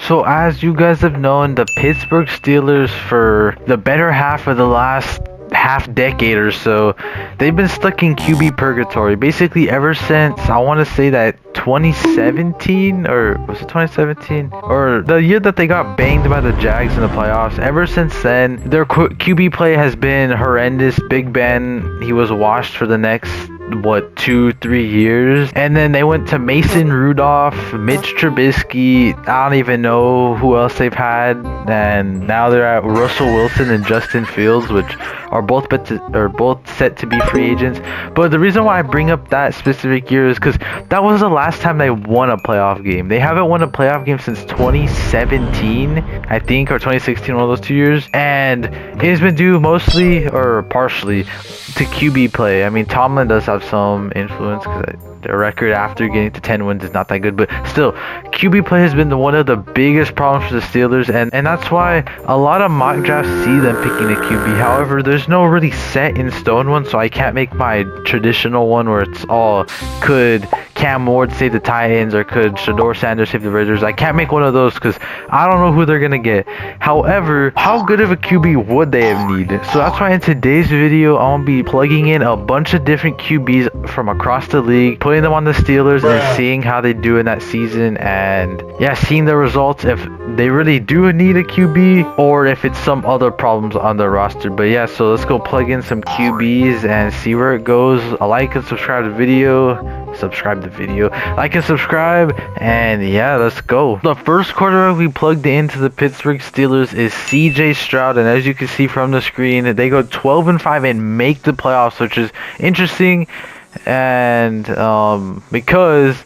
So as you guys have known, the Pittsburgh Steelers for the better half of the last half decade or so, they've been stuck in QB purgatory basically ever since, I want to say that 2017, or was it 2017, or the year that they got banged by the Jags in the playoffs. Ever since then, their QB play has been horrendous. Big Ben, he was washed for the next 2-3 years, and then they went to Mason Rudolph, Mitch Trubisky, I don't even know who else they've had, and now they're at Russell Wilson and Justin Fields, which are both set to be free agents. But the reason why I bring up that specific year is because that was the last time they won a playoff game. They haven't won a playoff game since 2017, I think, or 2016, one of those 2 years, and it has been due mostly or partially to QB play. I mean, Tomlin does have some influence because their record after getting to 10 wins is not that good, but still, QB play has been one of the biggest problems for the Steelers, and that's why a lot of mock drafts see them picking a QB. However, there's no really set in stone one, so I can't make my traditional one where it's all could Cam Ward save the Titans or could Shador Sanders save the Raiders. I can't make one of those because I don't know who they're gonna get. However, how good of a QB would they have needed? So that's why in today's video I'm gonna be plugging in a bunch of different QBs from across the league, putting them on the Steelers and seeing how they do in that season, and yeah, seeing the results, if they really do need a QB or if it's some other problems on the roster. But yeah, so let's go plug in some QBs and see where it goes. Like and subscribe to the video. Like and subscribe, and yeah, let's go. The first quarterback we plugged into the Pittsburgh Steelers is CJ Stroud, and as you can see from the screen, they go 12-5 and make the playoffs, which is interesting. And because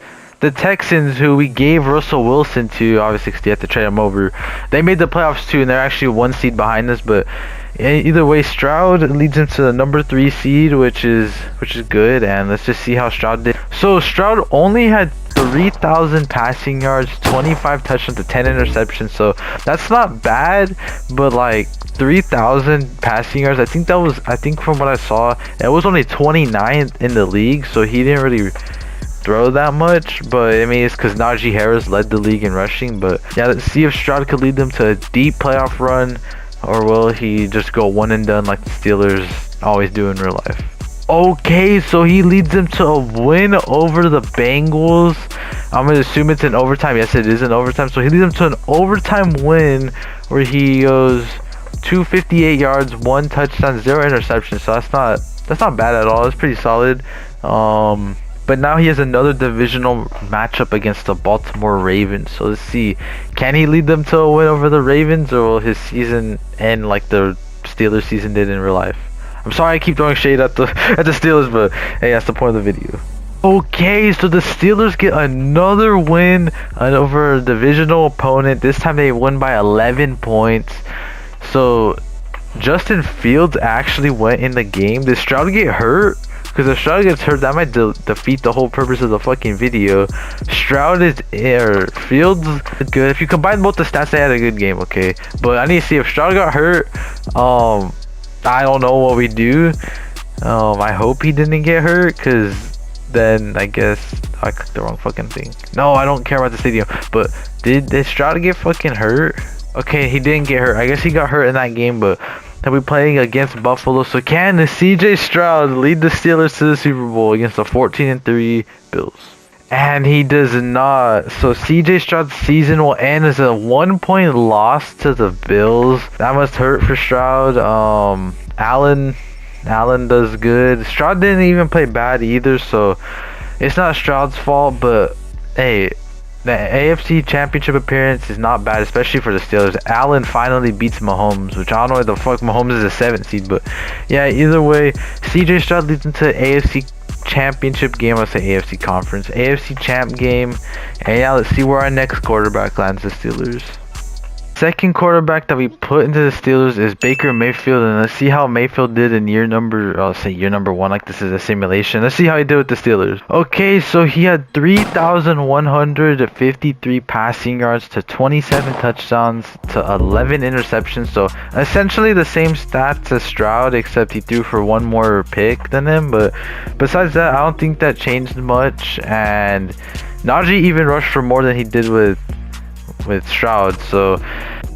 the Texans, who we gave Russell Wilson to, obviously 'cause they had to trade him over, they made the playoffs too, and they're actually one seed behind us. But either way, Stroud leads him to the number 3 seed, which is good. And let's just see how Stroud did. So Stroud only had 3,000 passing yards, 25 touchdowns to 10 interceptions, so that's not bad. But like 3,000 passing yards, I think from what I saw, it was only 29th in the league, so he didn't really throw that much. But I mean, it's because Najee Harris led the league in rushing. But yeah, let's see if Stroud could lead them to a deep playoff run, or will he just go one and done like the Steelers always do in real life? Okay, so he leads them to a win over the Bengals. I'm going to assume it's in overtime. Yes, it is in overtime. So he leads them to an overtime win where he goes 258 yards, 1 touchdown, 0 interceptions. So that's not bad at all. It's pretty solid. But now he has another divisional matchup against the Baltimore Ravens. So let's see. Can he lead them to a win over the Ravens, or will his season end like the Steelers season did in real life? I'm sorry I keep throwing shade at the Steelers, but hey, that's the point of the video. Okay, so the Steelers get another win over a divisional opponent. This time they won by 11 points. So Justin Fields actually went in the game. Did Stroud get hurt? Because if Stroud gets hurt, that might defeat the whole purpose of the fucking video. Fields is good. If you combine both the stats, they had a good game, okay? But I need to see if Stroud got hurt. I don't know what we do. I hope he didn't get hurt, because then I guess I clicked the wrong fucking thing. No, I don't care about the stadium. But did Stroud get fucking hurt? Okay, he didn't get hurt. I guess he got hurt in that game, but he'll be playing against Buffalo. So can the CJ Stroud lead the Steelers to the Super Bowl against the 14-3 Bills? And he does not. So CJ Stroud's season will end as a 1-point loss to the Bills. That must hurt for Stroud. Allen does good. Stroud didn't even play bad either, so it's not Stroud's fault. But hey, the AFC Championship appearance is not bad, especially for the Steelers. Allen finally beats Mahomes, which I don't know why the fuck Mahomes is a 7th seed, but yeah, either way, CJ Stroud leads into AFC Championship game. I'll say AFC Conference, AFC Champ game. And yeah, let's see where our next quarterback lands the Steelers. Second quarterback that we put into the Steelers is Baker Mayfield, and let's see how Mayfield did in year number 1, like this is a simulation. Let's see how he did with the Steelers. Okay, so he had 3,153 passing yards to 27 touchdowns to 11 interceptions. So essentially the same stats as Stroud, except he threw for 1 more pick than him. But besides that, I don't think that changed much. And Najee even rushed for more than he did with with Stroud. So,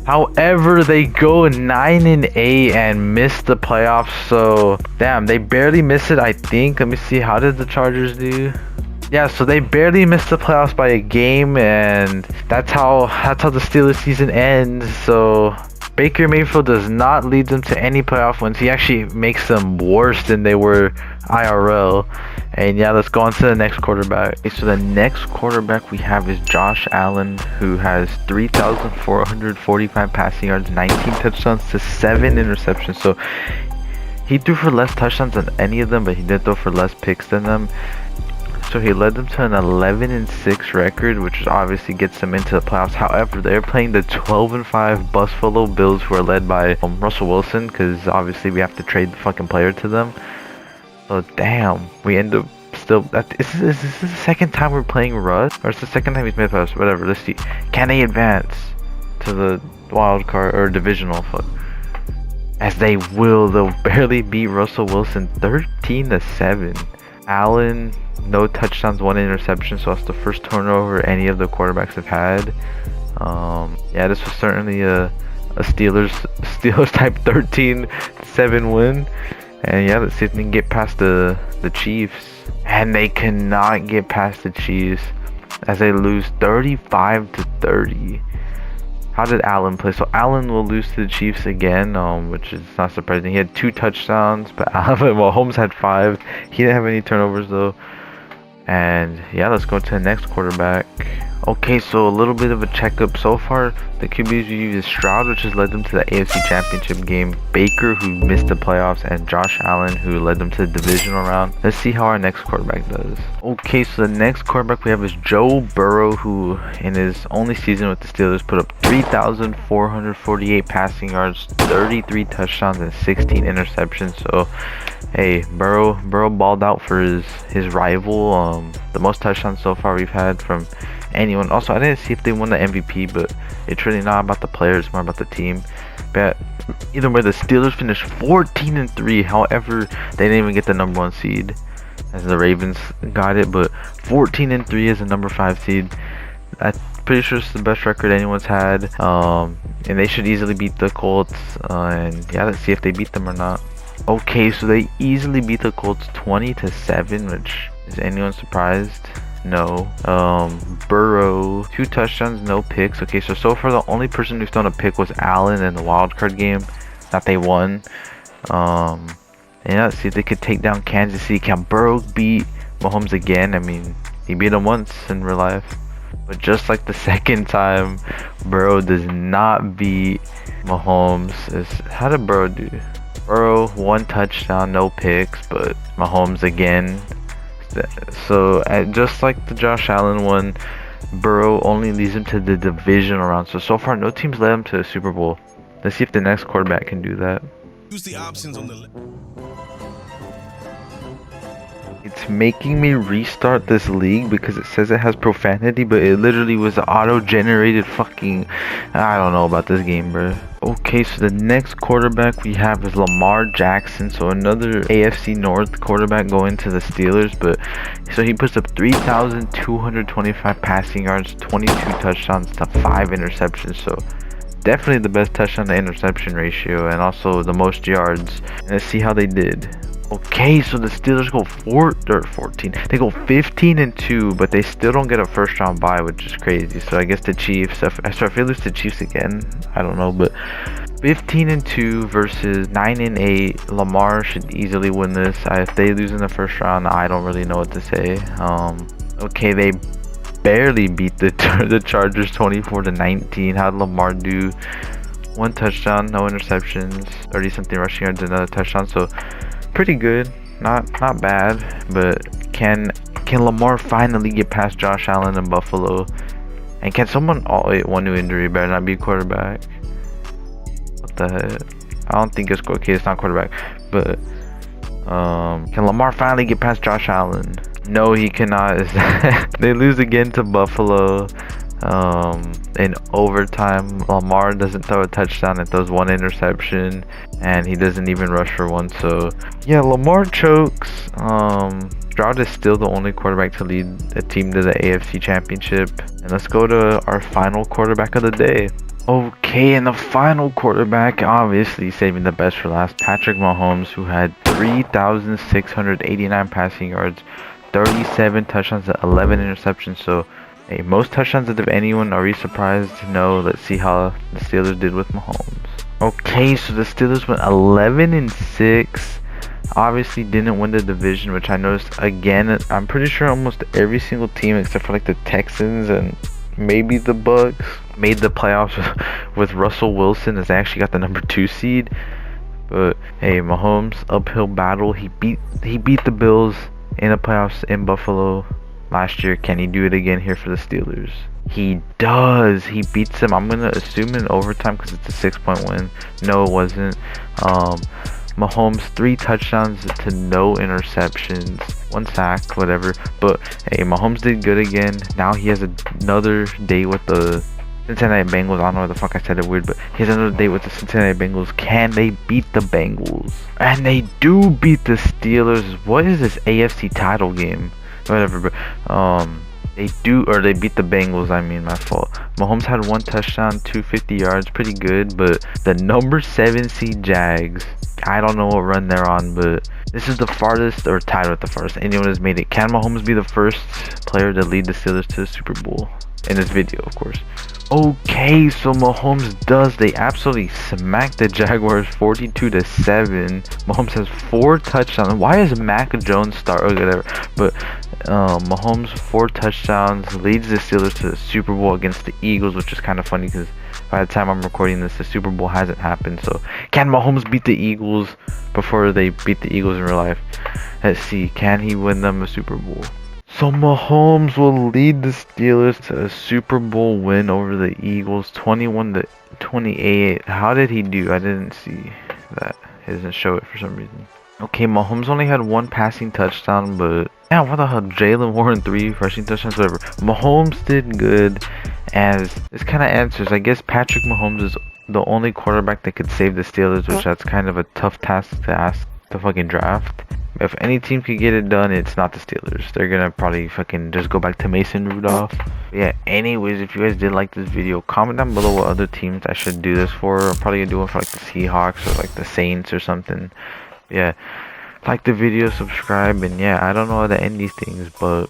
however, they go 9-8 and miss the playoffs. So, damn, they barely miss it, I think. Let me see. How did the Chargers do? Yeah, so they barely missed the playoffs by a game, and that's how the Steelers season ends. So Baker Mayfield does not lead them to any playoff wins. He actually makes them worse than they were IRL. And yeah, let's go on to the next quarterback. Okay, so the next quarterback we have is Josh Allen, who has 3,445 passing yards, 19 touchdowns to 7 interceptions. So he threw for less touchdowns than any of them, but he did throw for less picks than them. So he led them to an 11-6 record, which obviously gets them into the playoffs. However, they're playing the 12-5 Buffalo Bills, who are led by Russell Wilson, because obviously we have to trade the fucking player to them. So damn, we end up still. Is this the second time we're playing Russ, or it's the second time he's made playoffs? Whatever. Let's see. Can they advance to the wild card or divisional? Fuck. As they will, they'll barely beat Russell Wilson 13-7. Allen, no touchdowns, 1 interception, so that's the first turnover any of the quarterbacks have had. Yeah, this was certainly a Steelers type 13-7 win. And yeah, let's see if they can get past the Chiefs. And they cannot get past the Chiefs as they lose 35-30. How did Allen play? So Allen will lose to the Chiefs again, which is not surprising. He had 2 touchdowns, but Mahomes had 5. He didn't have any turnovers though. And yeah, let's go to the next quarterback. Okay, so a little bit of a checkup so far. The QBs we use is Stroud, which has led them to the AFC Championship game, Baker, who missed the playoffs, and Josh Allen, who led them to the divisional round. Let's see how our next quarterback does. Okay, so the next quarterback we have is Joe Burrow, who in his only season with the Steelers put up 3,448 passing yards, 33 touchdowns, and 16 interceptions. So hey, Burrow balled out for his rival. The most touchdowns so far we've had from anyone. Also, I didn't see if they won the MVP, but it's really not about the players, it's more about the team. But either way, the Steelers finished 14-3. However, they didn't even get the number 1 seed, as the Ravens got it. But 14-3 is the number 5 seed. I'm pretty sure it's the best record anyone's had. And they should easily beat the Colts. And yeah, let's see if they beat them or not. Okay, so they easily beat the Colts 20-7, which is anyone surprised? No. Burrow, 2 touchdowns, no picks. Okay, so far the only person who's thrown a pick was Allen in the wild card game that they won. And yeah, let's see if they could take down Kansas City. Can Burrow beat Mahomes again? I mean, he beat him once in real life, but just like the second time, Burrow does not beat Mahomes. How did Burrow do? Burrow, 1 touchdown, no picks, but Mahomes again. So just like the Josh Allen one, Burrow only leads him to the divisional round. So far no teams led him to a Super Bowl. Let's see if the next quarterback can do that. Use the options on the It's making me restart this league because it says it has profanity, but it literally was auto-generated fucking... I don't know about this game, bro. Okay, so the next quarterback we have is Lamar Jackson. So another AFC North quarterback going to the Steelers. But so he puts up 3,225 passing yards, 22 touchdowns to 5 interceptions. So definitely the best touchdown to interception ratio, and also the most yards. Let's see how they did. Okay, so the Steelers go 14. They go 15-2, but they still don't get a first round bye, which is crazy. So I guess the Chiefs. So if they lose to Chiefs again, I don't know. But 15-2 versus 9-8. Lamar should easily win this. If they lose in the first round, I don't really know what to say. Okay, they barely beat the Chargers 24-19. How did Lamar do? 1 touchdown, no interceptions, 30-something rushing yards, another touchdown. So pretty good, not bad. But can Lamar finally get past Josh Allen in Buffalo? And can someone... Oh wait, 1 new injury, better not be quarterback. What the heck? I don't think it's okay, it's not quarterback. But can Lamar finally get past Josh Allen? No, he cannot. They lose again to Buffalo. In overtime, Lamar doesn't throw a touchdown and throws one interception, and he doesn't even rush for one. So yeah, Lamar chokes. Stroud is still the only quarterback to lead a team to the AFC Championship. And let's go to our final quarterback of the day. Okay, and the final quarterback, obviously saving the best for last, Patrick Mahomes, who had 3,689 passing yards, 37 touchdowns, 11 interceptions. So, hey, most touchdowns out of anyone. Are we surprised? No. Let's see how the Steelers did with Mahomes. Okay, so the Steelers went 11-6. Obviously didn't win the division, which I noticed again. I'm pretty sure almost every single team except for like the Texans and maybe the Bucks made the playoffs with Russell Wilson, as they actually got the #2 seed. But hey, Mahomes uphill battle. He beat the Bills in the playoffs in Buffalo last year. Can he do it again here for the Steelers? He does. He beats them. I'm gonna assume in overtime because it's a 6-point win. No, it wasn't. Mahomes 3 touchdowns to no interceptions, 1 sack, whatever. But hey, Mahomes did good again. Now he has another date with the Cincinnati Bengals. I don't know why the fuck I said it weird, but he has another date with the Cincinnati Bengals. Can they beat the Bengals? And they do beat the Steelers. What is this AFC title game? Whatever, but they beat the Bengals. I mean, my fault. Mahomes had 1 touchdown, 250 yards, pretty good. But the #7 seed Jags, I don't know what run they're on, but this is the farthest, or tied with the farthest, anyone has made it. Can Mahomes be the first player to lead the Steelers to the Super Bowl? In this video, of course. Okay, so Mahomes does. They absolutely smacked the Jaguars 42-7. Mahomes has 4 touchdowns. Why is Mac Jones start or whatever? But Mahomes 4 touchdowns, leads the Steelers to the Super Bowl against the Eagles, which is kind of funny because by the time I'm recording this, the Super Bowl hasn't happened. So can Mahomes beat the Eagles before they beat the Eagles in real life? Let's see. Can he win them a Super Bowl? So Mahomes will lead the Steelers to a Super Bowl win over the Eagles, 21-28. How did he do? I didn't see that. It doesn't show it for some reason. Okay, Mahomes only had 1 passing touchdown, but yeah, what the hell? Jalen Warren 3 rushing touchdowns, whatever. Mahomes did good, as this kind of answers. I guess Patrick Mahomes is the only quarterback that could save the Steelers, which that's kind of a tough task to ask to fucking draft. If any team could get it done, it's not the Steelers. They're gonna probably fucking just go back to Mason Rudolph. But yeah, anyways, if you guys did like this video, comment down below what other teams I should do this for. I'm probably gonna do it for like the Seahawks or like the Saints or something. Yeah, like the video, subscribe, and yeah, I don't know how to end these things, but